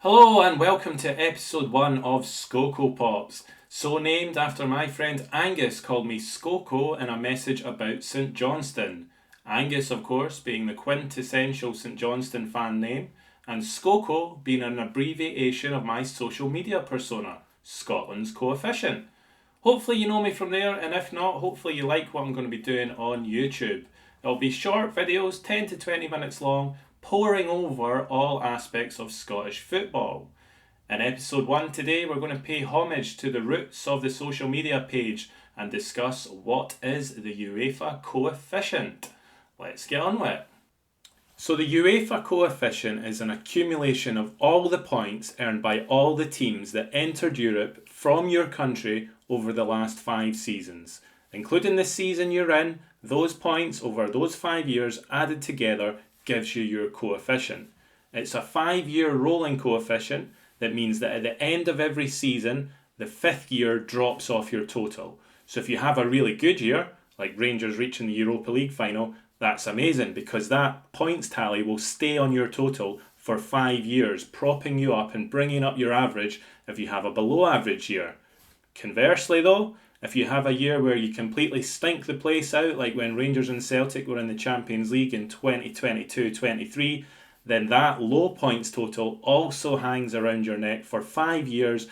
Hello and welcome to episode 1 of ScoCo Pops. So named after my friend Angus called me ScoCo in a message about St Johnstone. Angus, of course, being the quintessential St Johnstone fan name, and ScoCo being an abbreviation of my social media persona, Scotland's Coefficient. Hopefully you know me from there, and if not, hopefully you like what I'm going to be doing on YouTube. It'll be short videos, 10 to 20 minutes long, poring over all aspects of Scottish football. In episode 1 today, we're going to pay homage to the roots of the social media page and discuss what is the UEFA coefficient. Let's get on with it. So the UEFA coefficient is an accumulation of all the points earned by all the teams that entered Europe from your country over the last 5 seasons. Including the season you're in, those points over those 5 years added together gives you your coefficient. It's a 5-year rolling coefficient that means that at the end of every season, the 5th year drops off your total. So if you have a really good year, like Rangers reaching the Europa League final, that's amazing because that points tally will stay on your total for 5 years, propping you up and bringing up your average if you have a below average year. Conversely though, if you have a year where you completely stink the place out, like when Rangers and Celtic were in the Champions League in 2022-23, then that low points total also hangs around your neck for 5 years,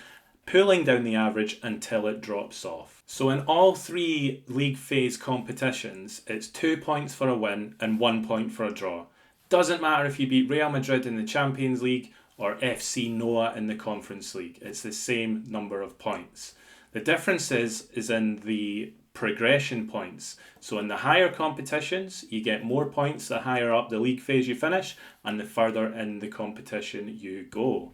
pulling down the average until it drops off. So in all 3 league phase competitions, it's 2 points for a win and 1 point for a draw. Doesn't matter if you beat Real Madrid in the Champions League or FC Noah in the Conference League. It's the same number of points. The difference is in the progression points. So in the higher competitions, you get more points the higher up the league phase you finish and the further in the competition you go.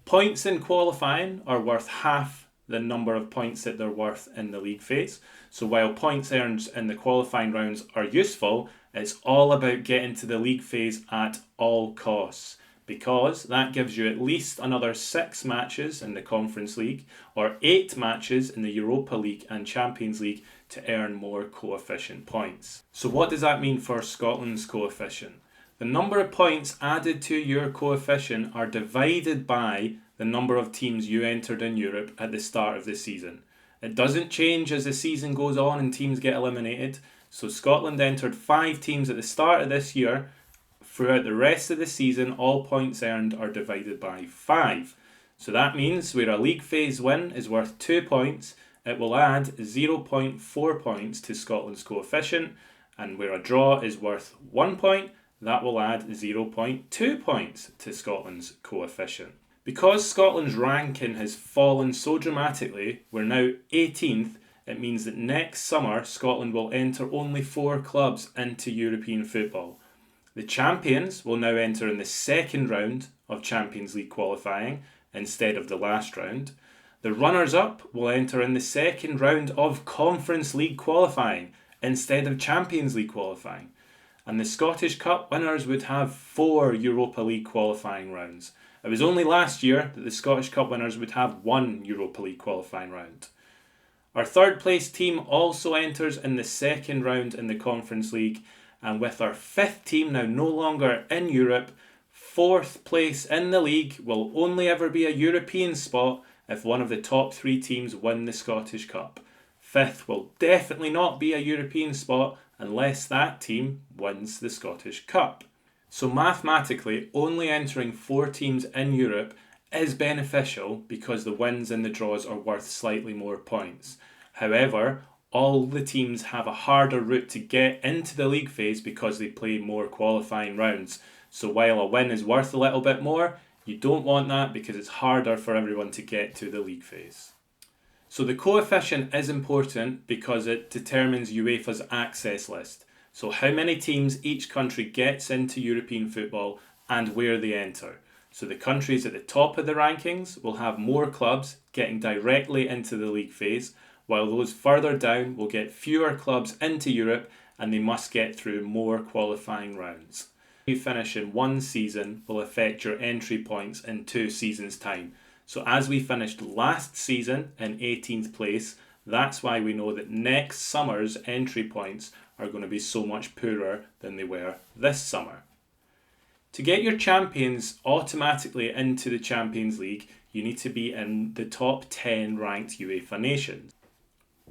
Points in qualifying are worth half the number of points that they're worth in the league phase. So while points earned in the qualifying rounds are useful, it's all about getting to the league phase at all costs, because that gives you at least another 6 matches in the Conference League or 8 matches in the Europa League and Champions League to earn more coefficient points. So what does that mean for Scotland's coefficient? The number of points added to your coefficient are divided by the number of teams you entered in Europe at the start of the season. It doesn't change as the season goes on and teams get eliminated. So Scotland entered 5 teams at the start of this year. Throughout the rest of the season, all points earned are divided by 5. So that means where a league phase win is worth 2 points, it will add 0.4 points to Scotland's coefficient, and where a draw is worth 1 point, that will add 0.2 points to Scotland's coefficient. Because Scotland's ranking has fallen so dramatically, we're now 18th, it means that next summer Scotland will enter only 4 clubs into European football. The champions will now enter in the second round of Champions League qualifying instead of the last round. The runners-up will enter in the second round of Conference League qualifying instead of Champions League qualifying. And the Scottish Cup winners would have 4 Europa League qualifying rounds. It was only last year that the Scottish Cup winners would have 1 Europa League qualifying round. Our third place team also enters in the second round in the Conference League, and with our 5th team now no longer in Europe, 4th place in the league will only ever be a European spot if one of the top 3 teams win the Scottish Cup. 5th will definitely not be a European spot unless that team wins the Scottish Cup. So mathematically, only entering 4 teams in Europe is beneficial because the wins and the draws are worth slightly more points. However, all the teams have a harder route to get into the league phase because they play more qualifying rounds. So while a win is worth a little bit more, you don't want that because it's harder for everyone to get to the league phase. So the coefficient is important because it determines UEFA's access list. So how many teams each country gets into European football and where they enter. So the countries at the top of the rankings will have more clubs getting directly into the league phase, while those further down will get fewer clubs into Europe and they must get through more qualifying rounds. You finish in 1 season will affect your entry points in 2 seasons' time. So as we finished last season in 18th place, that's why we know that next summer's entry points are going to be so much poorer than they were this summer. To get your champions automatically into the Champions League, you need to be in the top 10 ranked UEFA nations.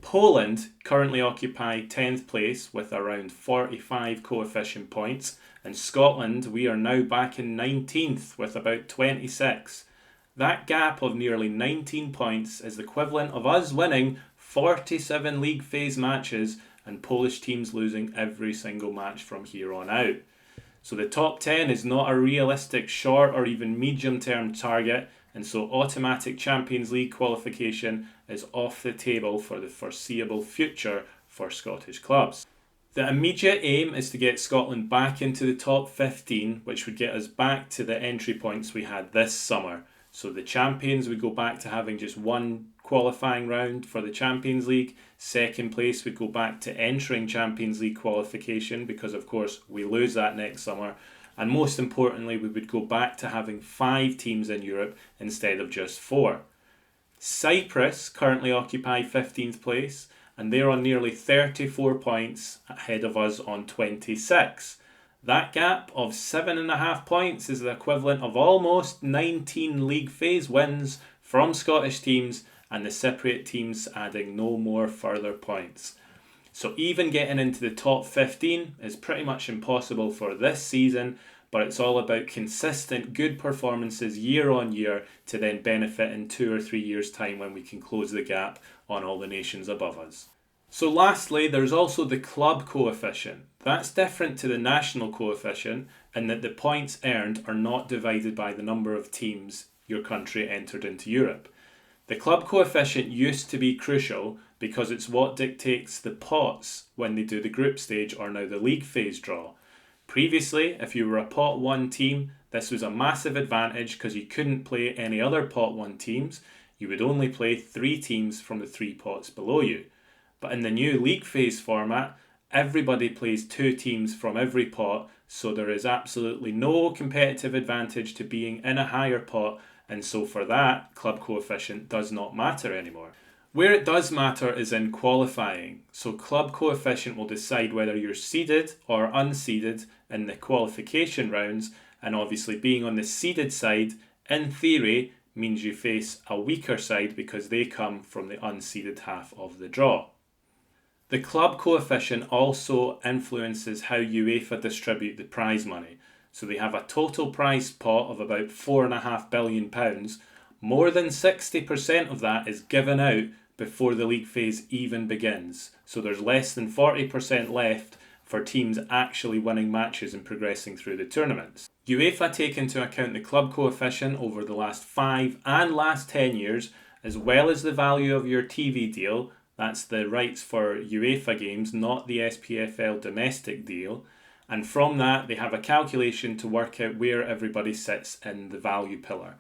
Poland currently occupy 10th place with around 45 coefficient points, and Scotland, we are now back in 19th with about 26. That gap of nearly 19 points is the equivalent of us winning 47 league phase matches and Polish teams losing every single match from here on out. So the top 10 is not a realistic short or even medium term target, and so automatic Champions League qualification is off the table for the foreseeable future for Scottish clubs. The immediate aim is to get Scotland back into the top 15, which would get us back to the entry points we had this summer. So the champions would go back to having just one qualifying round for the Champions League. Second place would go back to entering Champions League qualification because, of course, we lose that next summer. And most importantly, we would go back to having 5 teams in Europe instead of just 4. Cyprus currently occupy 15th place, and they're on nearly 34 points ahead of us on 26. That gap of 7.5 points is the equivalent of almost 19 league phase wins from Scottish teams, and the Cypriot teams adding no more further points. So even getting into the top 15 is pretty much impossible for this season, but it's all about consistent good performances year on year to then benefit in 2 or 3 years' time when we can close the gap on all the nations above us. So lastly, there's also the club coefficient. That's different to the national coefficient in that the points earned are not divided by the number of teams your country entered into Europe. The club coefficient used to be crucial because it's what dictates the pots when they do the group stage or now the league phase draw. Previously, if you were a pot 1 team, this was a massive advantage because you couldn't play any other pot 1 teams. You would only play 3 teams from the 3 pots below you. But in the new league phase format, everybody plays 2 teams from every pot, so there is absolutely no competitive advantage to being in a higher pot, and so for that, club coefficient does not matter anymore. Where it does matter is in qualifying. So club coefficient will decide whether you're seeded or unseeded in the qualification rounds, and obviously being on the seeded side, in theory, means you face a weaker side because they come from the unseeded half of the draw. The club coefficient also influences how UEFA distribute the prize money. So they have a total prize pot of about £4.5 billion. More than 60% of that is given out before the league phase even begins. So there's less than 40% left for teams actually winning matches and progressing through the tournaments. UEFA take into account the club coefficient over the last 5 and last 10 years, as well as the value of your TV deal. That's the rights for UEFA games, not the SPFL domestic deal. And from that, they have a calculation to work out where everybody sits in the value pillar.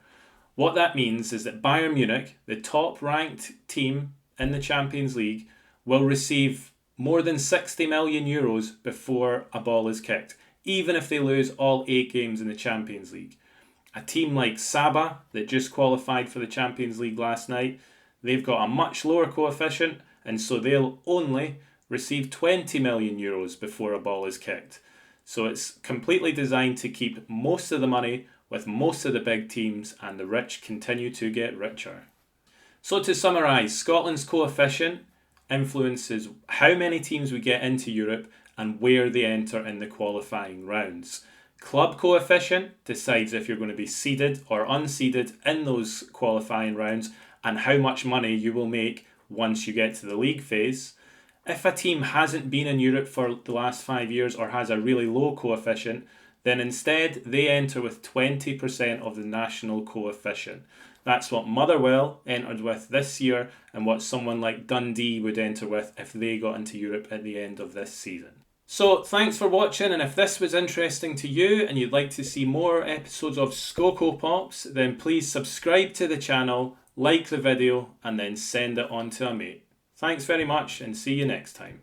What that means is that Bayern Munich, the top ranked team in the Champions League, will receive more than 60 million euros before a ball is kicked, even if they lose all 8 games in the Champions League. A team like Saba, that just qualified for the Champions League last night, they've got a much lower coefficient, and so they'll only receive 20 million euros before a ball is kicked. So it's completely designed to keep most of the money with most of the big teams, and the rich continue to get richer. So to summarise, Scotland's coefficient influences how many teams we get into Europe and where they enter in the qualifying rounds. Club coefficient decides if you're going to be seeded or unseeded in those qualifying rounds and how much money you will make once you get to the league phase. If a team hasn't been in Europe for the last 5 years or has a really low coefficient, then instead they enter with 20% of the national coefficient. That's what Motherwell entered with this year and what someone like Dundee would enter with if they got into Europe at the end of this season. So thanks for watching, and if this was interesting to you and you'd like to see more episodes of ScoCo Pops, then please subscribe to the channel, like the video, and then send it on to a mate. Thanks very much and see you next time.